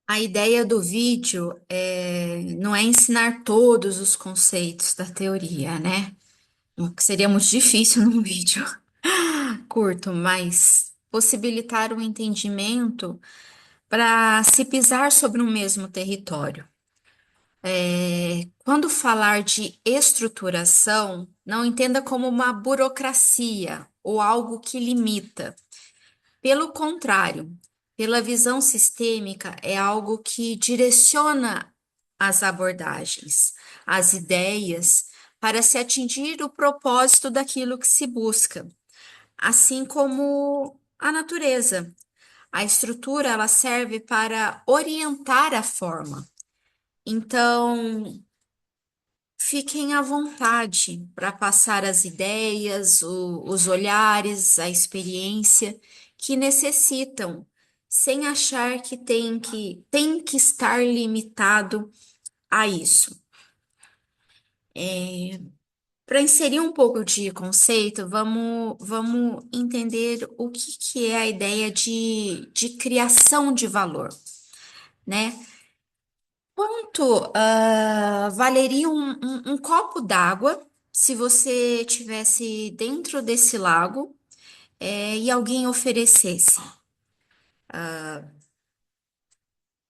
A ideia do vídeo não é ensinar todos os conceitos da teoria, né? O que seria muito difícil num vídeo curto, mas possibilitar o entendimento para se pisar sobre um mesmo território. Quando falar de estruturação, não entenda como uma burocracia ou algo que limita. Pelo contrário, pela visão sistêmica, é algo que direciona as abordagens, as ideias, para se atingir o propósito daquilo que se busca, assim como a natureza. A estrutura ela serve para orientar a forma. Então, fiquem à vontade para passar as ideias, os olhares, a experiência que necessitam, sem achar que tem que estar limitado a isso. Para inserir um pouco de conceito, vamos entender o que é a ideia de criação de valor, né? Quanto valeria um copo d'água se você tivesse dentro desse lago, e alguém oferecesse?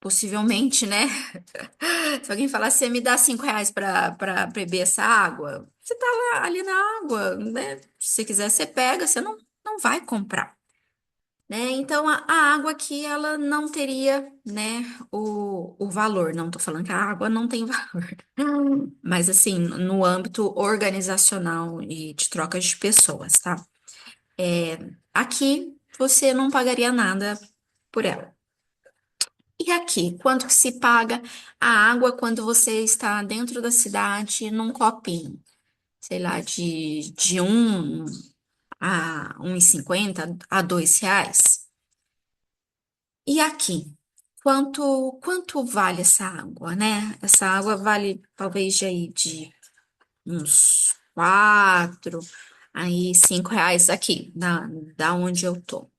Possivelmente, né? Se alguém falasse, você me dá R$ 5 para beber essa água, você tá lá, ali na água, né? Se você quiser, você pega, você não vai comprar. Né? Então, a água aqui, ela não teria, né, o valor. Não estou falando que a água não tem valor. Mas, assim, no âmbito organizacional e de trocas de pessoas, tá? Aqui, você não pagaria nada por ela. E aqui, quanto que se paga a água quando você está dentro da cidade num copinho? Sei lá, de a 1,50 a R$ 2. E aqui, quanto vale essa água, né? Essa água vale talvez de uns 4, aí R$ 5 aqui, da onde eu tô.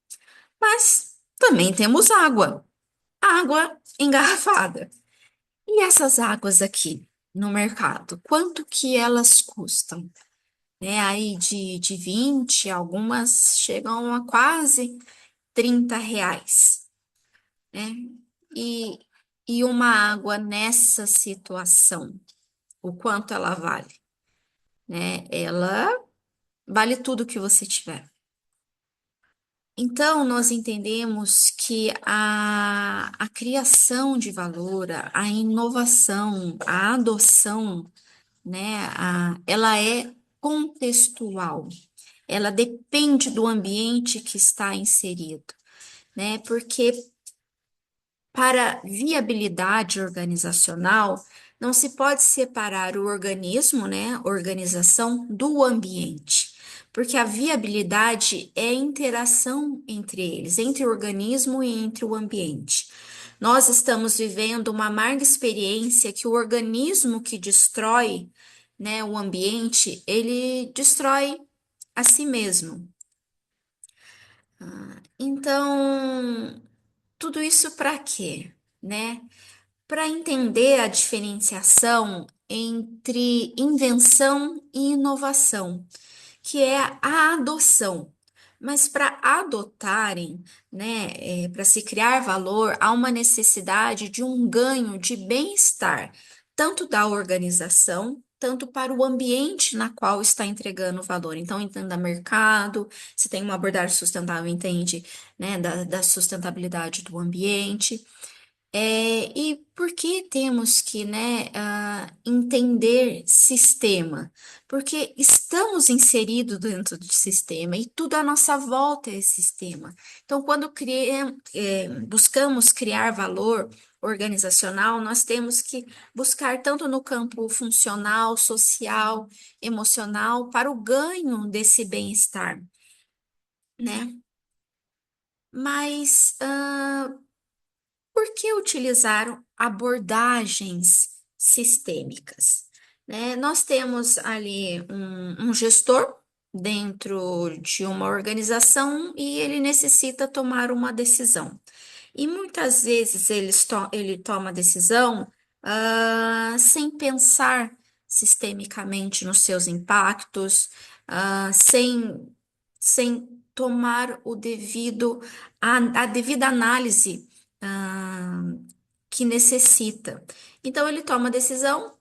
Mas também temos água engarrafada. E essas águas aqui no mercado, quanto que elas custam? Né? Aí de 20, algumas chegam a quase R$ 30, né? E, e uma água nessa situação, o quanto ela vale, né? Ela vale tudo que você tiver. Então, nós entendemos que a criação de valor, a inovação, a adoção, né, ela é contextual, ela depende do ambiente que está inserido, né? Porque para viabilidade organizacional, não se pode separar o organismo, né, organização, do ambiente, porque a viabilidade é a interação entre eles, entre o organismo e entre o ambiente. Nós estamos vivendo uma amarga experiência que o organismo que destrói, né, o ambiente, ele destrói a si mesmo. Então, tudo isso para quê? Né? Para entender a diferenciação entre invenção e inovação, que é a adoção. Mas para adotarem, né, para se criar valor, há uma necessidade de um ganho de bem-estar, tanto da organização, tanto para o ambiente na qual está entregando o valor. Então, entenda mercado, se tem uma abordagem sustentável, entende, né, da sustentabilidade do ambiente. E por que temos que, né, entender sistema? Porque estamos inseridos dentro do sistema e tudo à nossa volta é sistema. Então, quando buscamos criar valor organizacional, nós temos que buscar tanto no campo funcional, social, emocional, para o ganho desse bem-estar, né? Mas por que utilizar abordagens sistêmicas? Né? Nós temos ali um gestor dentro de uma organização e ele necessita tomar uma decisão. E muitas vezes ele toma decisão, sem pensar sistemicamente nos seus impactos, sem tomar a devida análise, ah, que necessita. Então, ele toma a decisão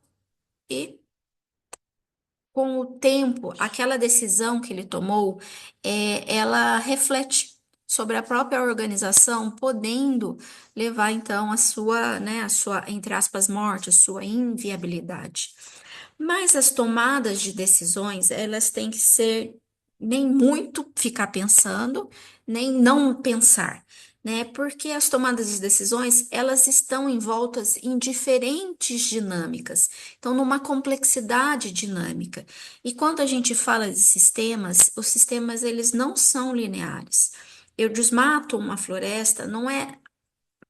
e, com o tempo, aquela decisão que ele tomou, ela reflete sobre a própria organização, podendo levar, então, a sua, entre aspas, morte, a sua inviabilidade. Mas as tomadas de decisões, elas têm que ser nem muito ficar pensando, nem não pensar, né? Porque as tomadas de decisões, elas estão envoltas em diferentes dinâmicas, então numa complexidade dinâmica. E quando a gente fala de sistemas, os sistemas eles não são lineares. Eu desmato uma floresta, não é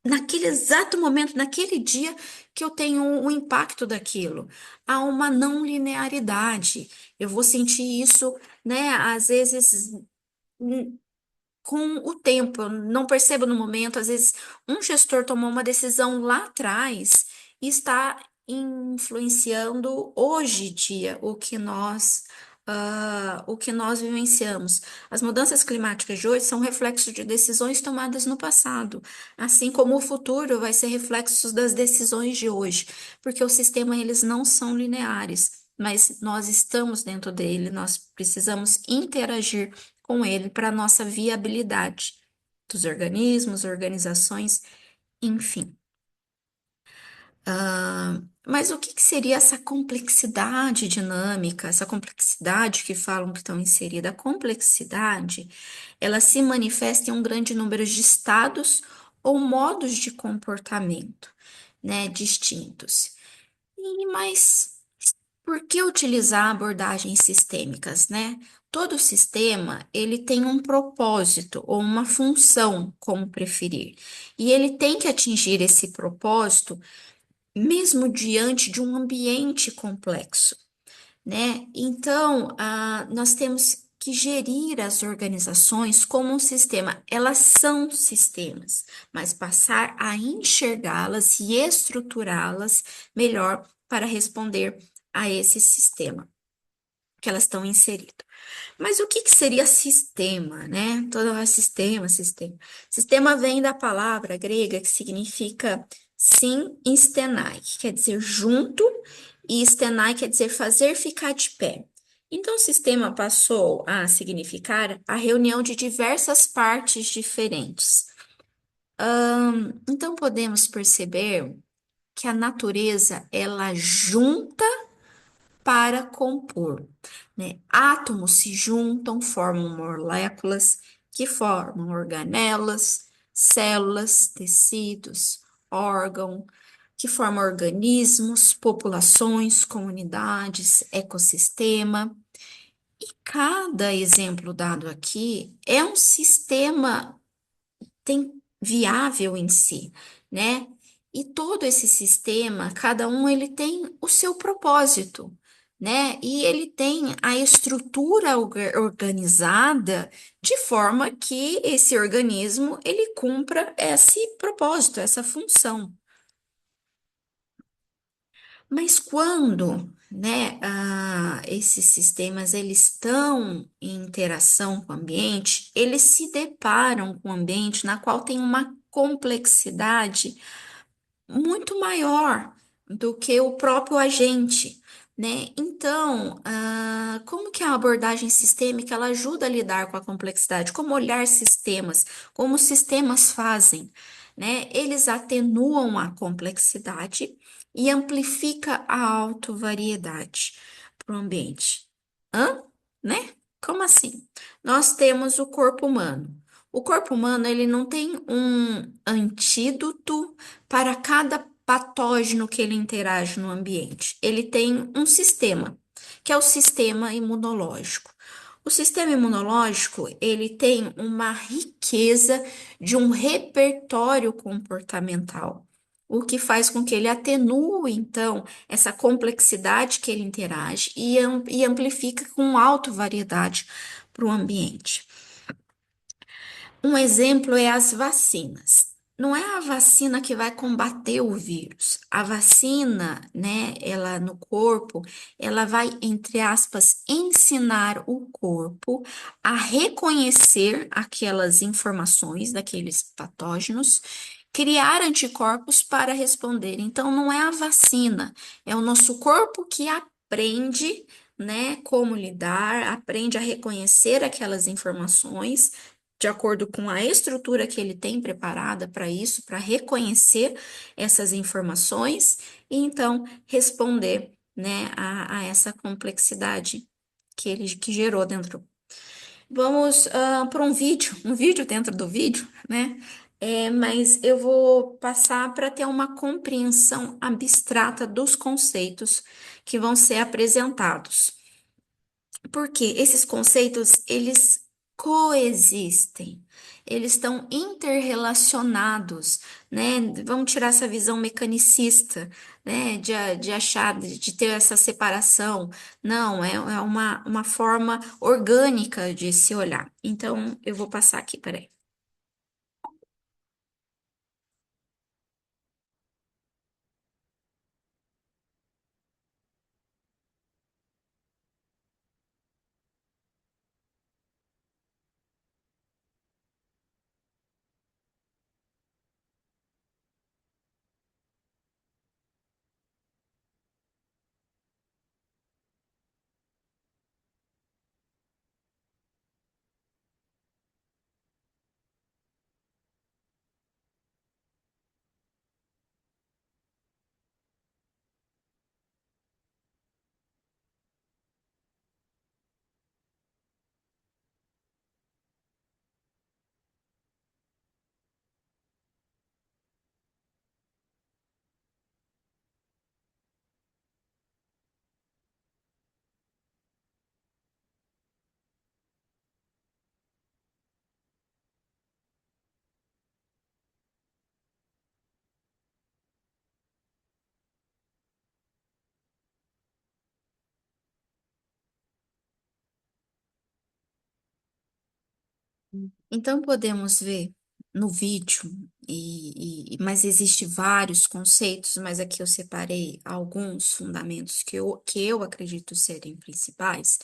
naquele exato momento, naquele dia que eu tenho o impacto daquilo. Há uma não linearidade. Eu vou sentir isso, né? Às vezes, hum, com o tempo, eu não percebo no momento. Às vezes, um gestor tomou uma decisão lá atrás e está influenciando hoje em dia o que nós vivenciamos. As mudanças climáticas de hoje são reflexo de decisões tomadas no passado, assim como o futuro vai ser reflexo das decisões de hoje, porque o sistema eles não são lineares, mas nós estamos dentro dele, nós precisamos interagir com ele para nossa viabilidade dos organismos, organizações, enfim. Mas o que que seria essa complexidade dinâmica, essa complexidade que falam que estão inserida? A complexidade, ela se manifesta em um grande número de estados ou modos de comportamento, né, distintos. Mas por que utilizar abordagens sistêmicas, né? Todo sistema, ele tem um propósito ou uma função, como preferir. E ele tem que atingir esse propósito mesmo diante de um ambiente complexo, né? Então, nós temos que gerir as organizações como um sistema. Elas são sistemas, mas passar a enxergá-las e estruturá-las melhor para responder a esse sistema que elas estão inseridas. Mas o que que seria sistema, né? Todo sistema, sistema. Sistema vem da palavra grega que significa sim e stenai, que quer dizer junto, e stenai quer dizer fazer ficar de pé. Então, sistema passou a significar a reunião de diversas partes diferentes. Então, podemos perceber que a natureza, ela junta para compor, né? Átomos se juntam, formam moléculas que formam organelas, células, tecidos, órgão, que formam organismos, populações, comunidades, ecossistema. Cada exemplo dado aqui é um sistema viável em si, né? E todo esse sistema, cada um ele tem o seu propósito, né? E ele tem a estrutura organizada de forma que esse organismo ele cumpra esse propósito, essa função. Mas quando, né, esses sistemas eles estão em interação com o ambiente, eles se deparam com um ambiente na qual tem uma complexidade muito maior do que o próprio agente, né? Então, como que a abordagem sistêmica ela ajuda a lidar com a complexidade? Como olhar sistemas? Como os sistemas fazem, né? Eles atenuam a complexidade e amplifica a autovariedade para o ambiente. Hã? Né? Como assim? Nós temos o corpo humano. O corpo humano, ele não tem um antídoto para cada patógeno que ele interage no ambiente. Ele tem um sistema, que é o sistema imunológico. O sistema imunológico, ele tem uma riqueza de um repertório comportamental, o que faz com que ele atenue, então, essa complexidade que ele interage e amplifica com alta variedade para o ambiente. Um exemplo é as vacinas. não é a vacina que vai combater o vírus. A vacina, né, ela no corpo, ela vai, entre aspas, ensinar o corpo a reconhecer aquelas informações daqueles patógenos, criar anticorpos para responder. Então, não é a vacina, é o nosso corpo que aprende, né, como lidar, aprende a reconhecer aquelas informações de acordo com a estrutura que ele tem preparada para isso, para reconhecer essas informações e então responder, né, a essa complexidade que ele que gerou dentro. Vamos para um vídeo dentro do vídeo, né? Mas eu vou passar para ter uma compreensão abstrata dos conceitos que vão ser apresentados. Porque esses conceitos, eles coexistem, eles estão interrelacionados, né? Vamos tirar essa visão mecanicista, né? De achar, de ter essa separação. Não, é uma forma orgânica de se olhar. Então, eu vou passar aqui, peraí. Então podemos ver no vídeo, mas existe vários conceitos, mas aqui eu separei alguns fundamentos que eu acredito serem principais,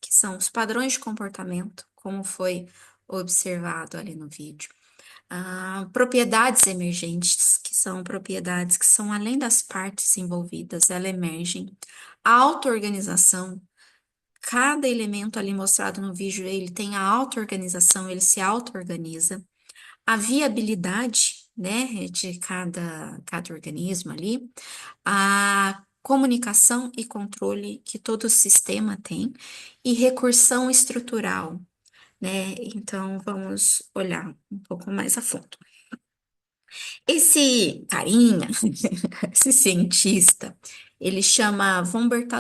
que são os padrões de comportamento, como foi observado ali no vídeo. Propriedades emergentes, que são propriedades que são além das partes envolvidas, elas emergem. A auto-organização, cada elemento ali mostrado no vídeo, ele tem a auto-organização, ele se auto-organiza. A viabilidade, né, de cada organismo ali. A comunicação e controle que todo sistema tem. E recursão estrutural, né? Então, vamos olhar um pouco mais a fundo. Esse carinha, esse cientista, ele chama von Bertalanffy.